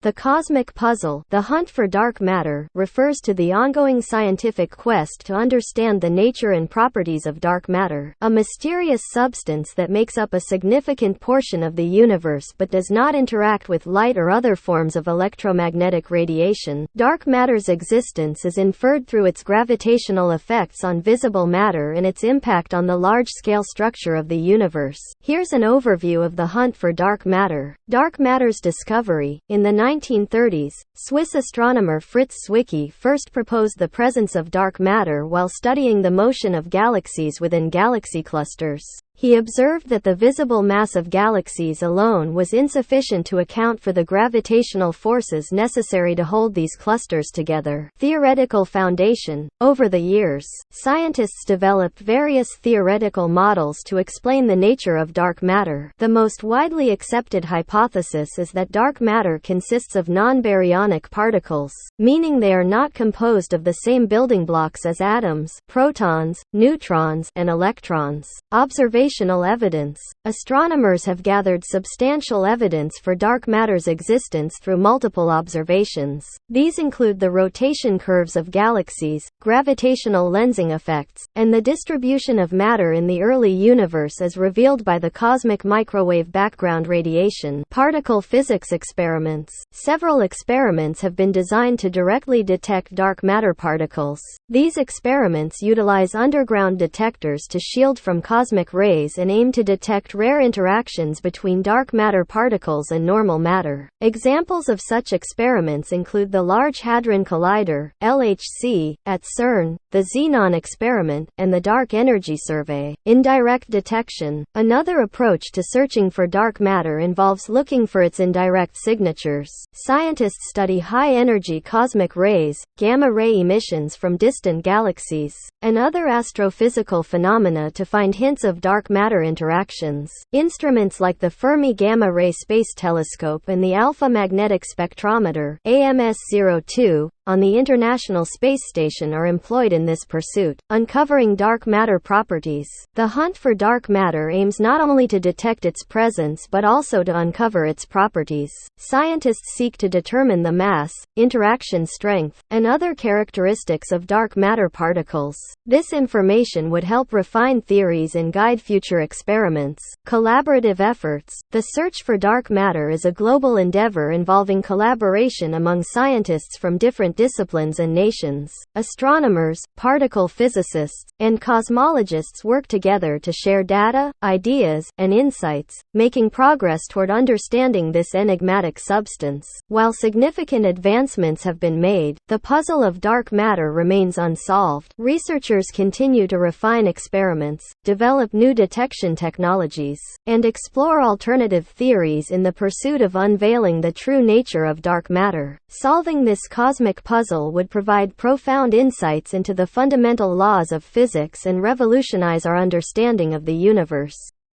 The cosmic puzzle, the hunt for dark matter, refers to the ongoing scientific quest to understand the nature and properties of dark matter, a mysterious substance that makes up a significant portion of the universe but does not interact with light or other forms of electromagnetic radiation. Dark matter's existence is inferred through its gravitational effects on visible matter and its impact on the large-scale structure of the universe. Here's an overview of the hunt for dark matter. Dark matter's discovery. In the 1930s, Swiss astronomer Fritz Zwicky first proposed the presence of dark matter while studying the motion of galaxies within galaxy clusters. He observed that the visible mass of galaxies alone was insufficient to account for the gravitational forces necessary to hold these clusters together. Theoretical foundation. Over the years, scientists developed various theoretical models to explain the nature of dark matter. The most widely accepted hypothesis is that dark matter consists of non-baryonic particles, meaning they are not composed of the same building blocks as atoms, protons, neutrons, and electrons. Observational evidence. Astronomers have gathered substantial evidence for dark matter's existence through multiple observations. These include the rotation curves of galaxies, gravitational lensing effects, and the distribution of matter in the early universe as revealed by the cosmic microwave background radiation. Particle physics experiments. Several experiments have been designed to directly detect dark matter particles. These experiments utilize underground detectors to shield from cosmic rays and aim to detect rare interactions between dark matter particles and normal matter. Examples of such experiments include the Large Hadron Collider (LHC) at CERN, the Xenon experiment, and the Dark Energy Survey. Indirect detection. Another approach to searching for dark matter involves looking for its indirect signatures. Scientists study high-energy cosmic rays, gamma-ray emissions from distant galaxies, and other astrophysical phenomena to find hints of dark matter interactions. Instruments like the Fermi Gamma Ray Space Telescope and the Alpha Magnetic Spectrometer (AMS-02) on the International Space Station are employed in this pursuit, uncovering dark matter properties. The hunt for dark matter aims not only to detect its presence but also to uncover its properties. Scientists seek to determine the mass, interaction strength, and other characteristics of dark matter particles. This information would help refine theories and guide future experiments. Collaborative efforts. The search for dark matter is a global endeavor involving collaboration among scientists from different disciplines and nations. Astronomers, particle physicists, and cosmologists work together to share data, ideas, and insights, making progress toward understanding this enigmatic substance. While significant advancements have been made, the puzzle of dark matter remains unsolved. Researchers continue to refine experiments, develop new detection technologies, and explore alternative theories in the pursuit of unveiling the true nature of dark matter. Solving this cosmic puzzle would provide profound insights into the fundamental laws of physics and revolutionize our understanding of the universe.